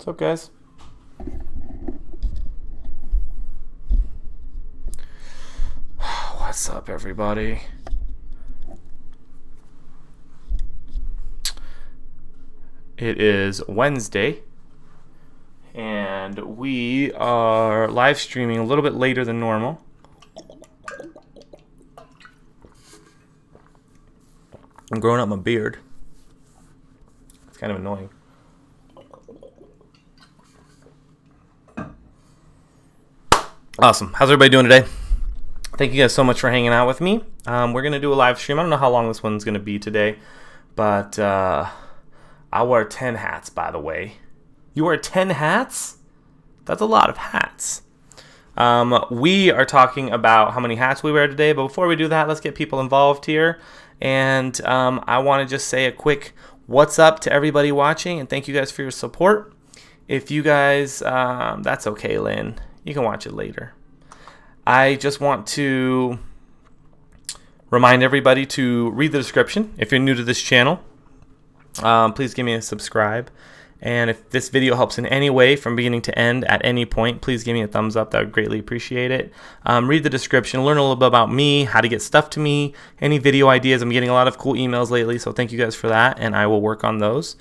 What's up, guys? What's up, everybody? It is Wednesday, and we are live streaming a little bit later than normal. I'm growing up my beard. It's kind of annoying. Awesome. How's everybody doing today? Thank you guys so much for hanging out with me. We're going to do a live stream. I don't know how long this one's going to be today, but I wear 10 hats, by the way. You wear 10 hats? That's a lot of hats. We are talking about how many hats we wear today, but before we do that, let's get people involved here. And I want to just say a quick what's up to everybody watching, and thank you guys for your support. If you guys, that's okay, Lynn. You can watch it later. I just want to remind everybody to read the description. If you're new to this channel, please give me a subscribe. And if this video helps in any way from beginning to end at any point, please give me a thumbs up. That would greatly appreciate it. Read the description, learn a little bit about me, how to get stuff to me, any video ideas. I'm getting a lot of cool emails lately, so thank you guys for that, and I will work on those.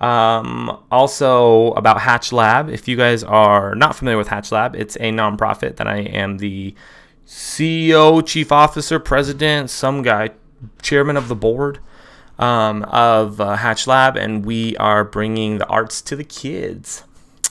Also about Hatch Lab. If you guys are not familiar with Hatch Lab, it's a nonprofit that I am the CEO, chief officer, president, some guy, chairman of the board of Hatch Lab, and we are bringing the arts to the kids.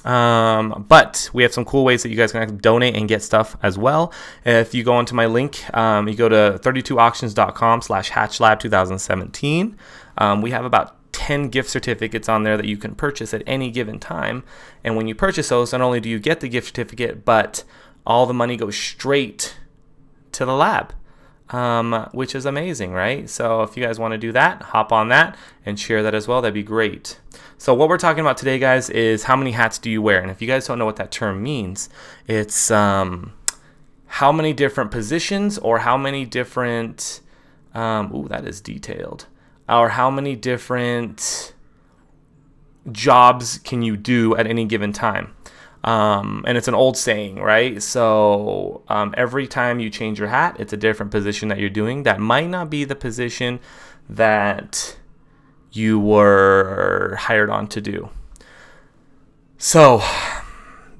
But we have some cool ways that you guys can donate and get stuff as well. If you go onto my link, you go to 32auctions.com/hatchlab2017. We have about 10 gift certificates on there that you can purchase at any given time. And when you purchase those, not only do you get the gift certificate, but all the money goes straight to the lab, which is amazing, right? So if you guys want to do that, hop on that and share that as well. That'd be great. So what we're talking about today, guys, is how many hats do you wear? And if you guys don't know what that term means, it's how many different positions or how many different, ooh, that is detailed, or how many different jobs can you do at any given time. And it's an old saying, right? So every time you change your hat, it's a different position that you're doing. That might not be the position that you were hired on to do. So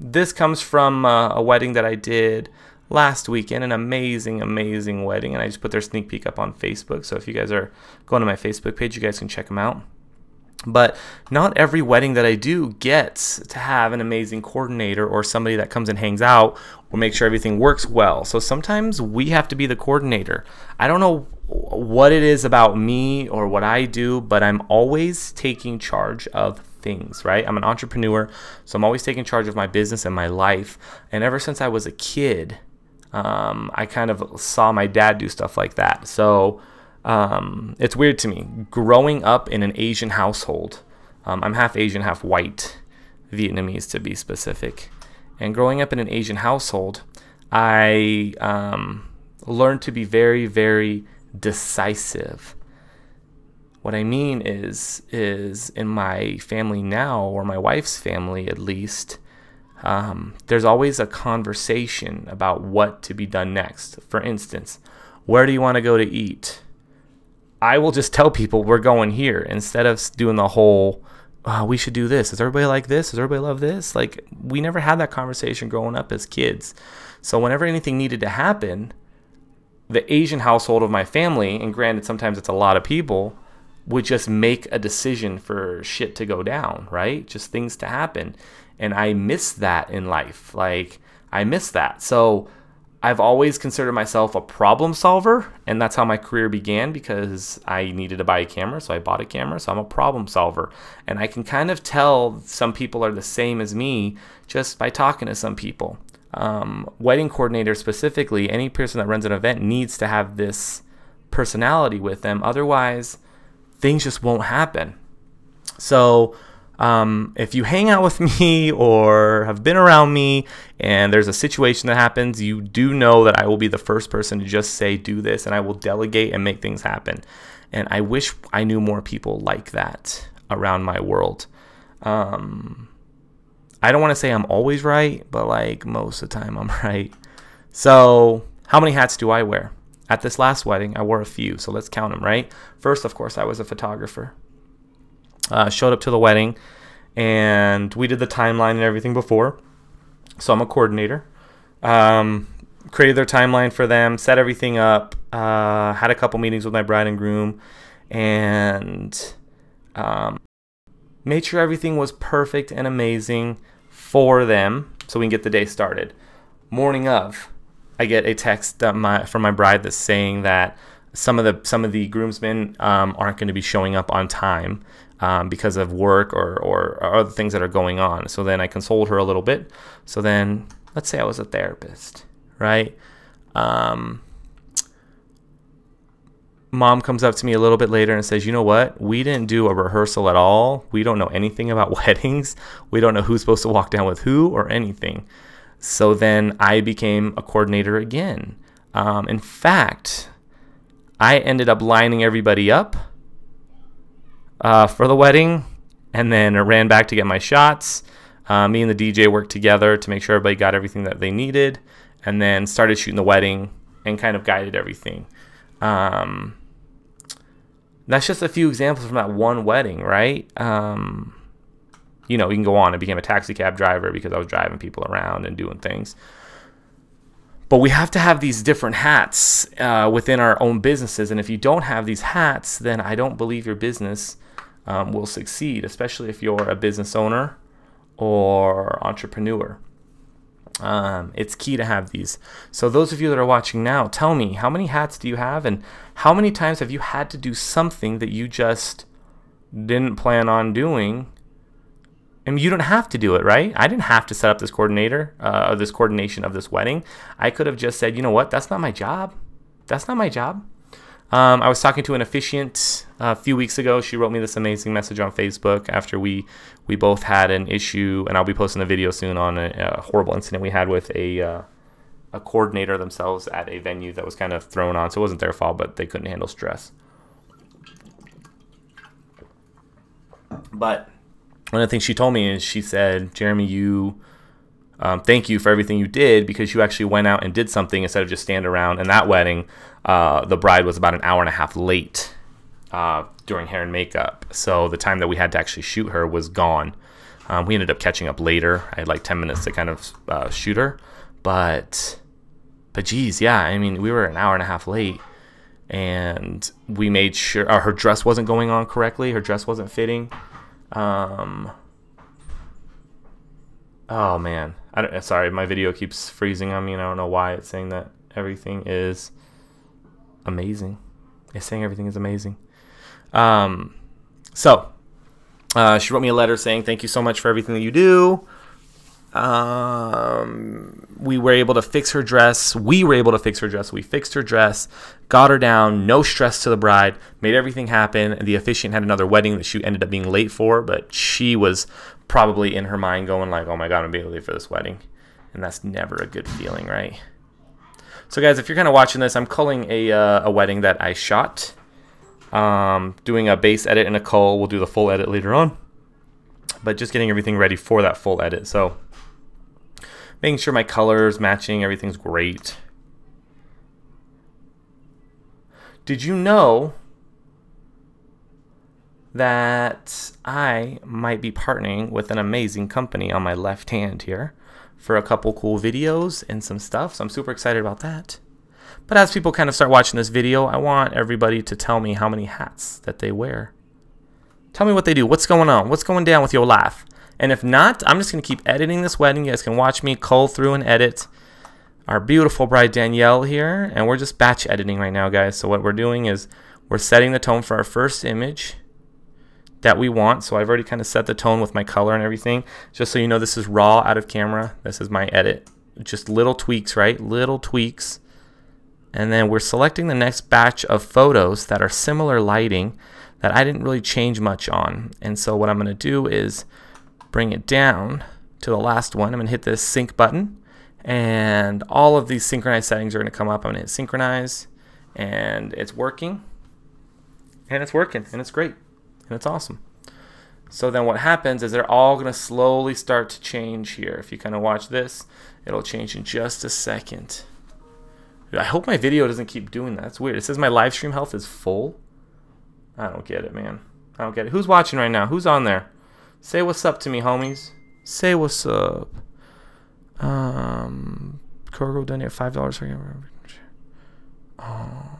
this comes from a wedding that I did last weekend, an amazing, amazing wedding, and I just put their sneak peek up on Facebook. So if you guys are going to my Facebook page, you guys can check them out. But not every wedding that I do gets to have an amazing coordinator or somebody that comes and hangs out or make sure everything works well. So sometimes we have to be the coordinator. I don't know what it is about me or what I do, but I'm always taking charge of things, right? I'm an entrepreneur, so I'm always taking charge of my business and my life. And ever since I was a kid, I kind of saw my dad do stuff like that. So it's weird to me. Growing up in an Asian household, I'm half Asian, half white, Vietnamese to be specific. And growing up in an Asian household, I learned to be very, very decisive. What I mean is in my family now, or my wife's family at least, there's always a conversation about what to be done next. For instance, where do you want to go to eat? I will just tell people we're going here instead of doing the whole, we should do this. Does everybody like this? Does everybody love this? Like, we never had that conversation growing up as kids. So whenever anything needed to happen, the Asian household of my family, and granted sometimes it's a lot of people, would just make a decision for shit to go down, right? Just things to happen. And I miss that in life. Like, I miss that. So I've always considered myself a problem solver, and that's how my career began, because I needed to buy a camera, so I bought a camera. So I'm a problem solver, and I can kind of tell some people are the same as me just by talking to some people. Wedding coordinator specifically, any person that runs an event needs to have this personality with them, otherwise things just won't happen. So if you hang out with me or have been around me and there's a situation that happens, you do know that I will be the first person to just say, do this, and I will delegate and make things happen. And I wish I knew more people like that around my world. I don't want to say I'm always right, but like most of the time I'm right. So how many hats do I wear? At this last wedding, I wore a few, so let's count them, right? First, of course, I was a photographer. Showed up to the wedding, and we did the timeline and everything before. So I'm a coordinator. Created their timeline for them, set everything up, had a couple meetings with my bride and groom, and made sure everything was perfect and amazing for them so we can get the day started. Morning of, I get a text from my bride that's saying that some of the groomsmen aren't going to be showing up on time because of work or other things that are going on. So then I consoled her a little bit. So then let's say I was a therapist, right? Mom comes up to me a little bit later and says, you know what? We didn't do a rehearsal at all. We don't know anything about weddings. We don't know who's supposed to walk down with who or anything. So then I became a coordinator again. In fact, I ended up lining everybody up for the wedding, and then I ran back to get my shots. Me and the DJ worked together to make sure everybody got everything that they needed, and then started shooting the wedding and kind of guided everything. That's just a few examples from that one wedding, right? You know, you can go on. I became a taxi cab driver because I was driving people around and doing things. But we have to have these different hats within our own businesses. And if you don't have these hats, then I don't believe your business will succeed, especially if you're a business owner or entrepreneur. It's key to have these. So those of you that are watching now, tell me, how many hats do you have, and how many times have you had to do something that you just didn't plan on doing? And you don't have to do it, right? I didn't have to set up this coordination of this wedding. I could have just said, you know what, that's not my job. That's not my job. I was talking to an officiant a few weeks ago. She wrote me this amazing message on Facebook after we both had an issue, and I'll be posting a video soon on a horrible incident we had with a coordinator themselves at a venue that was kind of thrown on. So it wasn't their fault, but they couldn't handle stress. But one of the things she told me is, she said, Jeramie, thank you for everything you did, because you actually went out and did something instead of just stand around. And that wedding, the bride was about an hour and a half late during hair and makeup. So the time that we had to actually shoot her was gone. We ended up catching up later. I had like 10 minutes to kind of shoot her. But geez, yeah, I mean, we were an hour and a half late. And we made sure her dress wasn't going on correctly. Her dress wasn't fitting. Oh man, sorry, my video keeps freezing on me, and I don't know why. It's saying that everything is amazing. It's saying everything is amazing. So she wrote me a letter saying, thank you so much for everything that you do. We were able to fix her dress. We fixed her dress, got her down, no stress to the bride, made everything happen. The officiant had another wedding that she ended up being late for, but she was probably in her mind going like, oh my God, I'm being late for this wedding. And that's never a good feeling, right? So guys, if you're kind of watching this, I'm culling a wedding that I shot. Doing a base edit and a cull. We'll do the full edit later on. But just getting everything ready for that full edit. So making sure my colors matching, everything's great. Did you know that I might be partnering with an amazing company on my left hand here for a couple cool videos and some stuff? So I'm super excited about that. But as people kind of start watching this video, I want everybody to tell me how many hats that they wear. Tell me what they do. What's going on? What's going down with your life? And if not, I'm just going to keep editing this wedding. You guys can watch me cull through and edit our beautiful bride Danielle here. And we're just batch editing right now, guys. So what we're doing is we're setting the tone for our first image that we want. So I've already kind of set the tone with my color and everything. Just so you know, this is raw out of camera. This is my edit. Just little tweaks, right? Little tweaks. And then we're selecting the next batch of photos that are similar lighting that I didn't really change much on. And so what I'm going to do is bring it down to the last one. I'm going to hit this sync button, and all of these synchronized settings are going to come up. I'm going to hit synchronize, and it's working. And it's working, and it's great, and it's awesome. So then what happens is they're all going to slowly start to change here. If you kind of watch this, it'll change in just a second. I hope my video doesn't keep doing that. That's weird. It says my live stream health is full. I don't get it, man. I don't get it. Who's watching right now? Who's on there? Say what's up to me, homies. Say what's up. Krogo donate $5 for oh.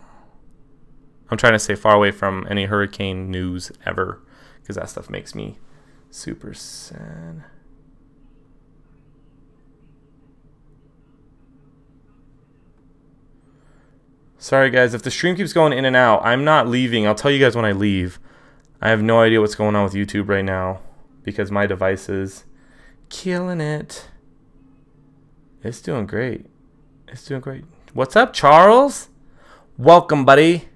I'm trying to stay far away from any hurricane news ever, because that stuff makes me super sad. Sorry guys, if the stream keeps going in and out, I'm not leaving. I'll tell you guys when I leave. I have no idea what's going on with YouTube right now because my device is killing it. It's doing great. It's doing great. What's up, Charles? Welcome, buddy.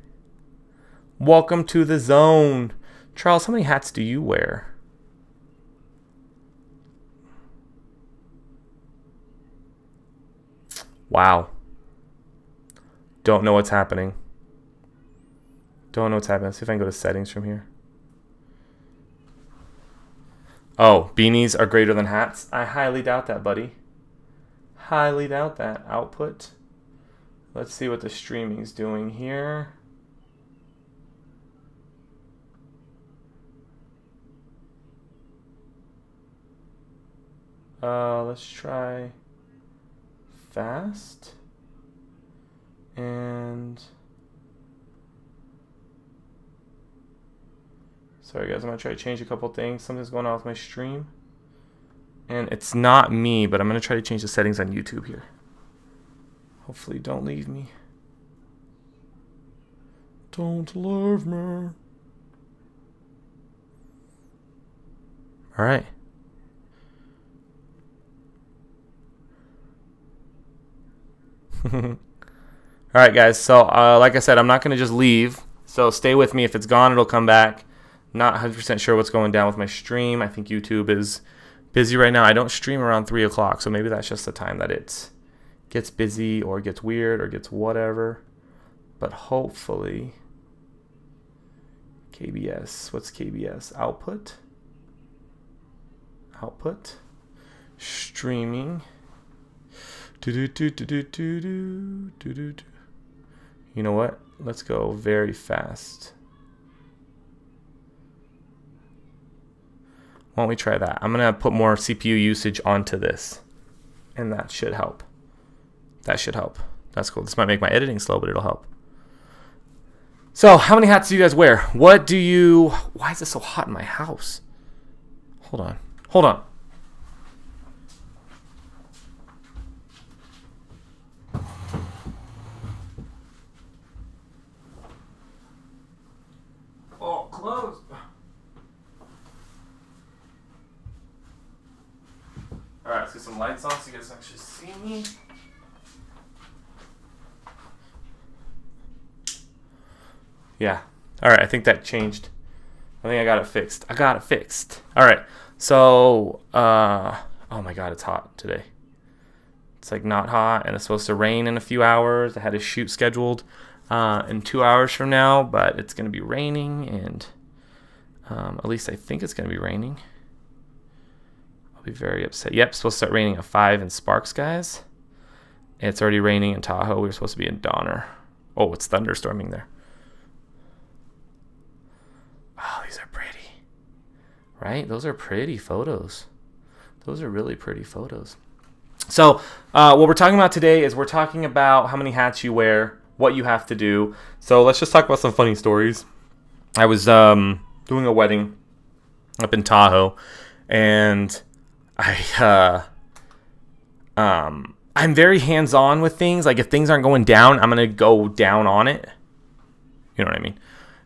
Welcome to the zone. Charles, how many hats do you wear? Wow. Don't know what's happening. Don't know what's happening. Let's see if I can go to settings from here. Oh, beanies are greater than hats? I highly doubt that, buddy. Highly doubt that. Output. Let's see what the streaming's doing here. Let's try fast. And sorry guys, I'm gonna try to change a couple things. Something's going on with my stream, and it's not me, but I'm gonna try to change the settings on YouTube here. Hopefully don't leave me. Don't leave me. All right. All right, guys. So, like I said, I'm not going to just leave. So stay with me. If it's gone, it'll come back. Not 100% sure what's going down with my stream. I think YouTube is busy right now. I don't stream around 3 o'clock, so maybe that's just the time that it gets busy or gets weird or gets whatever. But hopefully, KBS. What's KBS? Output. Output. Streaming. You know what? Let's go very fast. Why don't we try that? I'm gonna put more CPU usage onto this, and that should help. That should help. That's cool. This might make my editing slow, but it'll help. So, how many hats do you guys wear? What do you... Why is it so hot in my house? Hold on. Hold on. Oh, closed. Alright, let's get some lights on so you guys actually see me. Yeah. Alright, I think that changed. I think I got it fixed. I got it fixed. Alright, so, oh my god, it's hot today. It's like not hot, and it's supposed to rain in a few hours. I had a shoot scheduled in 2 hours from now, but it's going to be raining, and at least I think it's going to be raining. I'll be very upset. Yep, it's supposed to start raining at 5 in Sparks, guys. It's already raining in Tahoe. We were supposed to be in Donner. Oh, it's thunderstorming there. Oh, these are pretty. Right? Those are pretty photos. Those are really pretty photos. So, what we're talking about today is we're talking about how many hats you wear, what you have to do. So, let's just talk about some funny stories. I was doing a wedding up in Tahoe, and I'm very hands-on with things. Like, if things aren't going down, I'm going to go down on it. You know what I mean?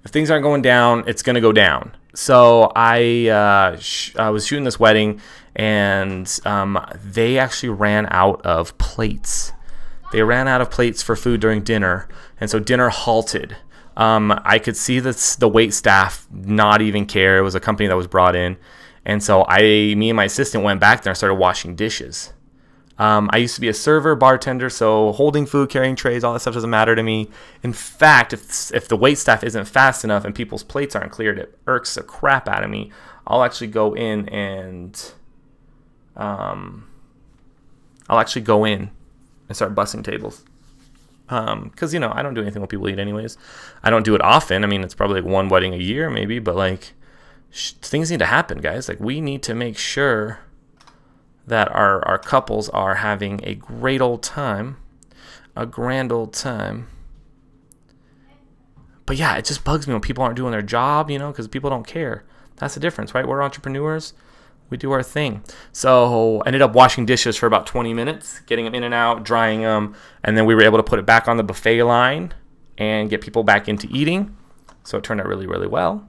If things aren't going down, it's going to go down. So I was shooting this wedding, and they actually ran out of plates. They ran out of plates for food during dinner, and so dinner halted. I could see the wait staff not even care. It was a company that was brought in, and so me and my assistant went back there and started washing dishes. I used to be a server, bartender, so holding food, carrying trays, all that stuff doesn't matter to me. In fact, if the wait staff isn't fast enough and people's plates aren't cleared, it irks the crap out of me. I'll actually go in and start bussing tables. Because, you know, I don't do anything when people eat anyways. I don't do it often. I mean, it's probably like one wedding a year maybe, but like things need to happen, guys. Like we need to make sure that our couples are having a great old time, a grand old time. But yeah, it just bugs me when people aren't doing their job, you know, because people don't care. That's the difference, right? We're entrepreneurs. We do our thing. So I ended up washing dishes for about 20 minutes, getting them in and out, drying them, and then we were able to put it back on the buffet line and get people back into eating. So it turned out really, really well.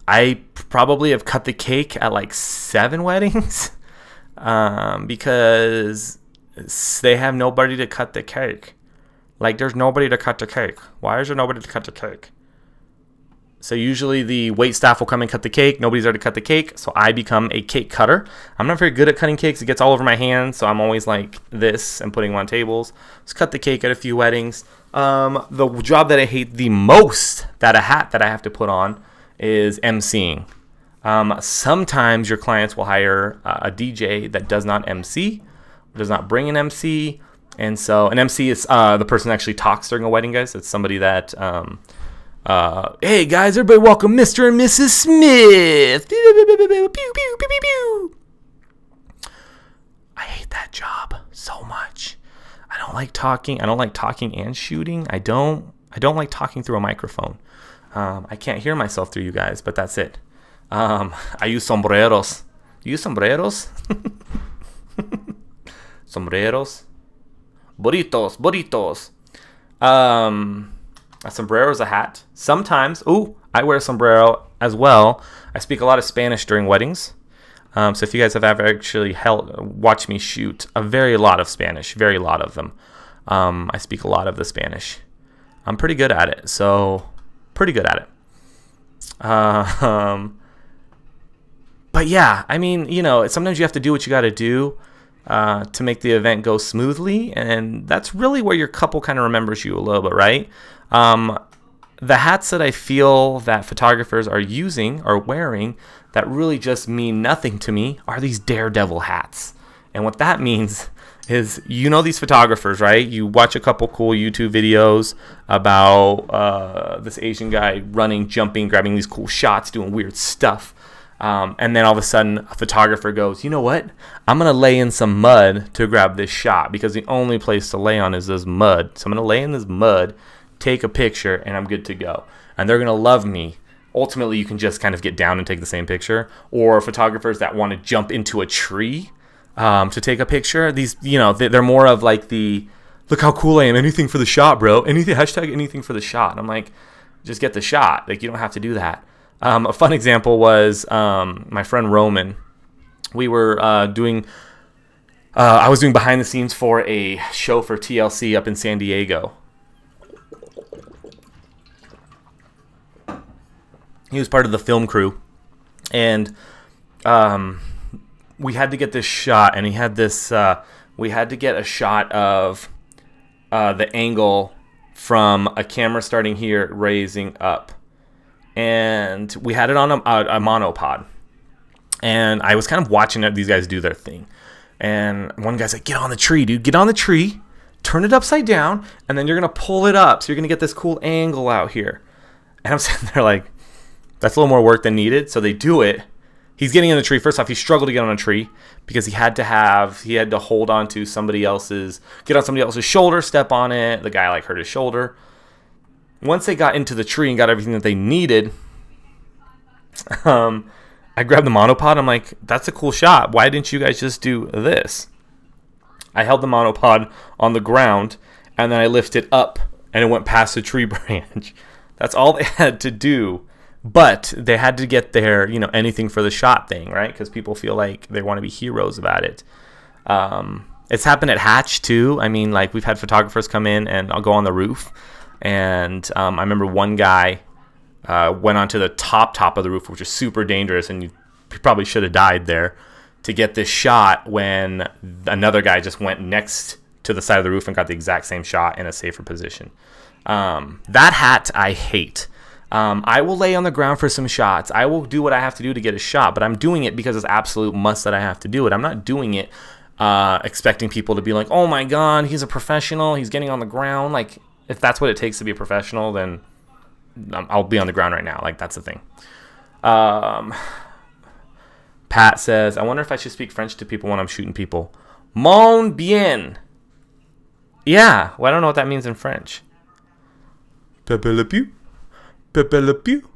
I probably have cut the cake at like 7 weddings because they have nobody to cut the cake. Like there's nobody to cut the cake. Why is there nobody to cut the cake? So usually the wait staff will come and cut the cake. Nobody's there to cut the cake, so I become a cake cutter. I'm not very good at cutting cakes. It gets all over my hands, so I'm always like this and putting them on tables. Just cut the cake at a few weddings. The job that I hate the most, that a hat that I have to put on, is emceeing. Sometimes your clients will hire a DJ that does not MC, does not bring an MC, and so an MC is the person that actually talks during a wedding, guys. It's somebody that... hey guys, everybody welcome Mr. and Mrs. Smith. Pew, pew, pew, pew, pew, pew, pew, pew. I hate that job so much. I don't like talking. I don't like talking and shooting. I don't like talking through a microphone. I can't hear myself through you guys, but that's it. I use sombreros. You use sombreros? Sombreros. Burritos, burritos. A sombrero is a hat. Sometimes, I wear a sombrero as well. I speak a lot of Spanish during weddings. So if you guys have ever actually watched me shoot a very lot of Spanish, very lot of them, I speak a lot of the Spanish. I'm pretty good at it. So, pretty good at it. But yeah, I mean, you know, sometimes you have to do what you got to do to make the event go smoothly. And that's really where your couple kind of remembers you a little bit, right? The hats that I feel that photographers are using or wearing that really just mean nothing to me are these daredevil hats. And what that means is, you know, these photographers, right? You watch a couple cool YouTube videos about this Asian guy running, jumping, grabbing these cool shots, doing weird stuff. And then all of a sudden a photographer goes, you know what? I'm going to lay in some mud to grab this shot because the only place to lay on is this mud. So I'm going to lay in this mud, take a picture, and I'm good to go. And they're going to love me. Ultimately, you can just kind of get down and take the same picture. Or photographers that want to jump into a tree to take a picture. These, you know, they're more of like the, look how cool I am. Anything for the shot, bro. Anything, hashtag anything for the shot. And I'm like, just get the shot. Like, you don't have to do that. A fun example was my friend Roman. We were I was doing behind the scenes for a show for TLC up in San Diego. He was part of the film crew, and we had to get this shot, and he had this. We had to get a shot of the angle from a camera starting here, raising up, and we had it on a monopod. And I was kind of watching these guys do their thing, and one guy's like, "Get on the tree, dude! Get on the tree, turn it upside down, and then you're gonna pull it up, so you're gonna get this cool angle out here." And I'm sitting there like, that's a little more work than needed. So they do it. He's getting in the tree. First off, he struggled to get on a tree because he had to hold on to somebody else's, get on somebody else's shoulder, step on it. The guy like hurt his shoulder. Once they got into the tree and got everything that they needed, I grabbed the monopod. I'm like, that's a cool shot. Why didn't you guys just do this? I held the monopod on the ground, and then I lifted up, and it went past the tree branch. That's all they had to do. But they had to get their, you know, anything for the shot thing, right? Because people feel like they want to be heroes about it. It's happened at Hatch, too. I mean, like, we've had photographers come in, and I'll go on the roof. And I remember one guy went onto the top of the roof, which is super dangerous, and you probably should have died there, to get this shot when another guy just went next to the side of the roof and got the exact same shot in a safer position. That hat I hate. I will lay on the ground for some shots. I will do what I have to do to get a shot, but I'm doing it because it's absolute must that I have to do it. I'm not doing it expecting people to be like, oh my God, he's a professional. He's getting on the ground. Like, if that's what it takes to be a professional, then I'll be on the ground right now. Like, that's the thing. Pat says, I wonder if I should speak French to people when I'm shooting people. Mon bien. Yeah, well, I don't know what that means in French. Pepe le pew. Pepe le pew.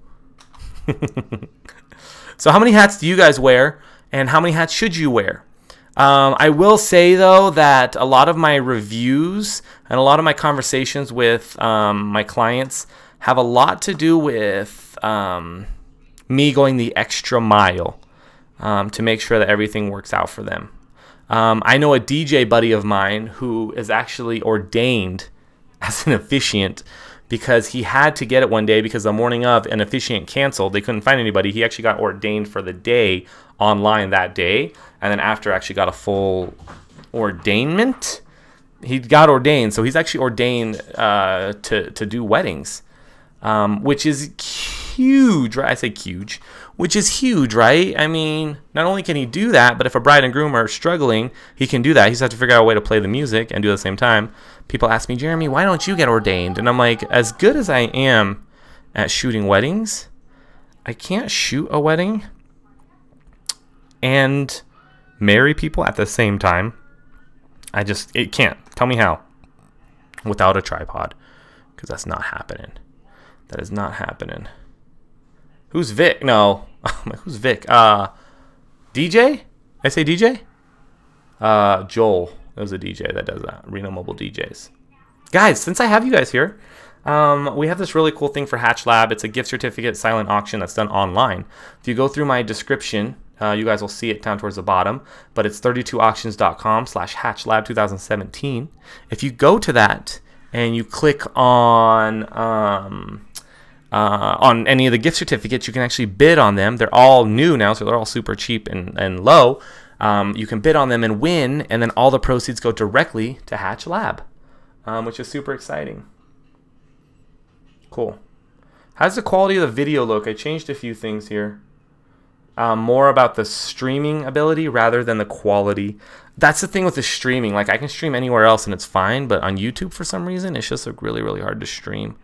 So how many hats do you guys wear, and how many hats should you wear? I will say, though, that a lot of my reviews and a lot of my conversations with my clients have a lot to do with me going the extra mile to make sure that everything works out for them. I know a DJ buddy of mine who is actually ordained as an officiant because he had to get it one day because the morning of an officiant canceled. They couldn't find anybody. He actually got ordained for the day online that day, and then after actually got a full ordainment. He got ordained, so he's actually ordained to do weddings, which is huge, right? I say huge, which is huge, right? I mean, not only can he do that, but if a bride and groom are struggling, he can do that. He just has to figure out a way to play the music and do it at the same time. People ask me, Jeramie, why don't you get ordained? And I'm like, as good as I am at shooting weddings, I can't shoot a wedding and marry people at the same time. It can't. Tell me how. Without a tripod. Because that's not happening. That is not happening. Who's Vic? No. Who's Vic? DJ? I say DJ? Joel. There's a DJ that does that. Reno Mobile DJs. Guys, since I have you guys here, we have this really cool thing for Hatch Lab. It's a gift certificate silent auction that's done online. If you go through my description, you guys will see it down towards the bottom, but it's 32auctions.com/hatchlab2017. If you go to that and you click on any of the gift certificates, you can actually bid on them. They're all new now, so they're all super cheap and low. You can bid on them and win, and then all the proceeds go directly to Hatch Lab, which is super exciting. Cool. How's the quality of the video look? I changed a few things here. More about the streaming ability rather than the quality. That's the thing with the streaming. Like, I can stream anywhere else and it's fine, but on YouTube for some reason it's just like really, really hard to stream.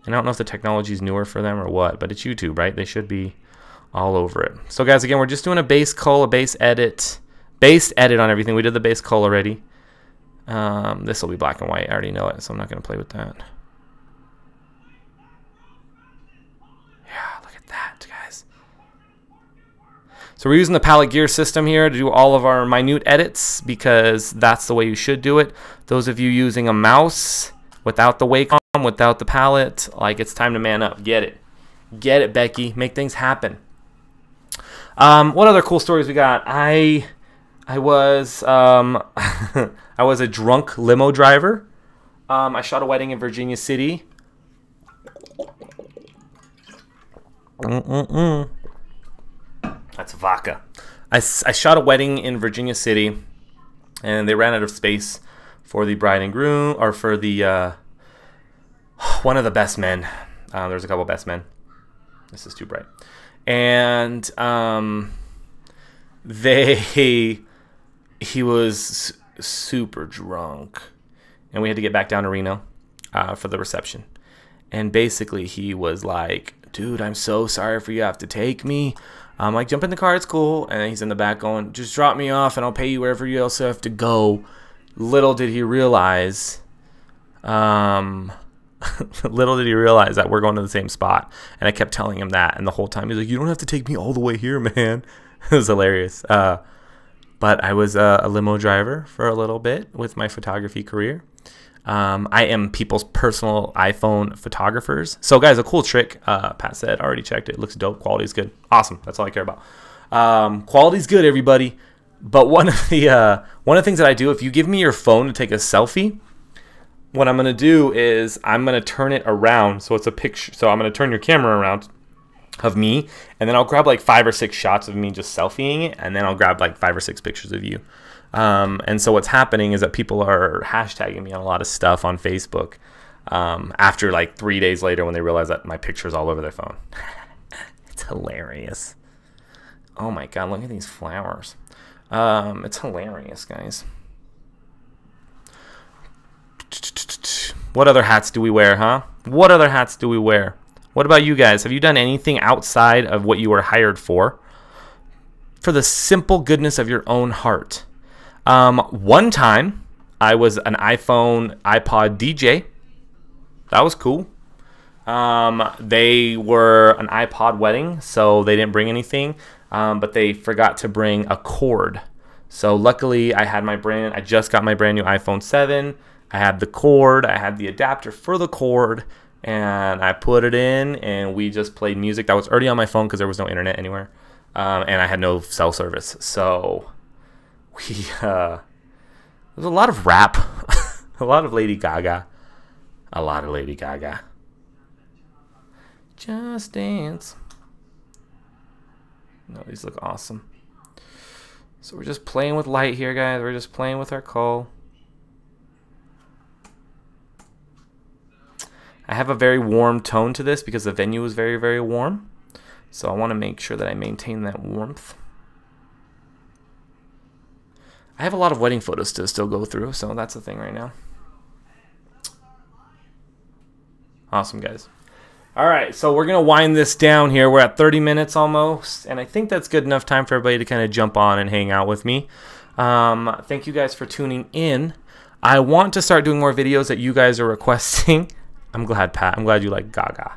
And I don't know if the technology is newer for them or what, but it's YouTube, right? They should be all over it. So guys, again, we're just doing a base cull, a base edit on everything. We did the base cull already. This will be black and white. I already know it, so I'm not going to play with that. Yeah, look at that, guys. So we're using the palette gear system here to do all of our minute edits because that's the way you should do it. Those of you using a mouse without the Wacom, without the palette, like, it's time to man up. Get it. Get it, Becky. Make things happen. What other cool stories we got? I was I was a drunk limo driver. I shot a wedding in Virginia City. That's vodka. I shot a wedding in Virginia City, and they ran out of space for the bride and groom, or for the one of the best men. There's a couple best men. This is too bright. And he was super drunk, and we had to get back down to Reno for the reception. And basically he was like, dude, I'm so sorry for you have to take me. I'm like, jump in the car, it's cool. And he's in the back going, just drop me off and I'll pay you wherever you else have to go. Little did he realize that we're going to the same spot. And I kept telling him that, and the whole time he's like, you don't have to take me all the way here, man. It was hilarious. But I was a limo driver for a little bit with my photography career. I am people's personal iPhone photographers. So guys, a cool trick, Pat said, already checked it. It looks dope. Quality's good. Awesome. That's all I care about. Quality's good, everybody. But one of the things that I do, if you give me your phone to take a selfie, what I'm going to do is I'm going to turn it around so it's a picture. So I'm going to turn your camera around of me, and then I'll grab like 5 or 6 shots of me just selfieing it, and then I'll grab like 5 or 6 pictures of you. And so what's happening is that people are hashtagging me on a lot of stuff on Facebook. after like 3 days later when they realize that my picture's all over their phone. It's hilarious. Oh my God, look at these flowers. It's hilarious, guys. What other hats do we wear, huh? What other hats do we wear? What about you guys? Have you done anything outside of what you were hired for the simple goodness of your own heart? One time, I was an iPhone, iPod DJ. That was cool. They were an iPod wedding, so they didn't bring anything, but they forgot to bring a cord. So luckily, I just got my brand new iPhone 7. I had the cord, I had the adapter for the cord, and I put it in, and we just played music that was already on my phone because there was no internet anywhere, and I had no cell service. So there was a lot of rap, a lot of Lady Gaga, Just Dance. No, these look awesome. So we're just playing with light here, guys. We're just playing with our coal. I have a very warm tone to this because the venue is very, very warm. So I want to make sure that I maintain that warmth. I have a lot of wedding photos to still go through, so that's the thing right now. Awesome, guys. All right, so we're going to wind this down here. We're at 30 minutes almost, and I think that's good enough time for everybody to kind of jump on and hang out with me. Thank you guys for tuning in. I want to start doing more videos that you guys are requesting. I'm glad, Pat. I'm glad you like Gaga.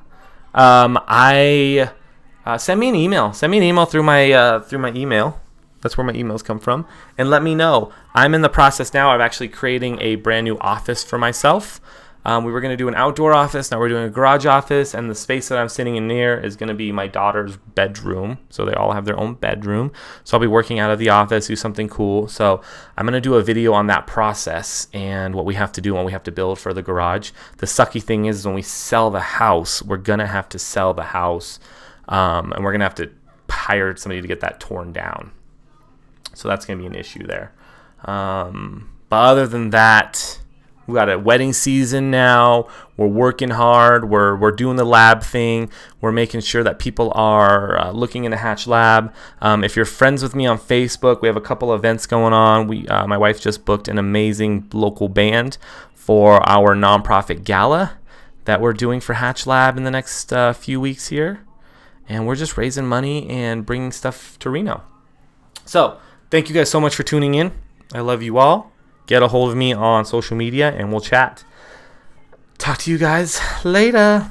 Send me an email. Send me an email through my email. That's where my emails come from. And let me know. I'm in the process now of actually creating a brand new office for myself. We were going to do an outdoor office. Now we're doing a garage office. And the space that I'm sitting in here is going to be my daughter's bedroom. So they all have their own bedroom. So I'll be working out of the office, do something cool. So I'm going to do a video on that process and what we have to do when we have to build for the garage. The sucky thing is when we sell the house, we're going to have to sell the house. And we're going to have to hire somebody to get that torn down. So that's going to be an issue there. But other than that, we got a wedding season now. We're working hard. We're doing the lab thing. We're making sure that people are looking in the Hatch Lab. If you're friends with me on Facebook, we have a couple events going on. My wife just booked an amazing local band for our nonprofit gala that we're doing for Hatch Lab in the next few weeks here. And we're just raising money and bringing stuff to Reno. So thank you guys so much for tuning in. I love you all. Get a hold of me on social media and we'll chat. Talk to you guys later.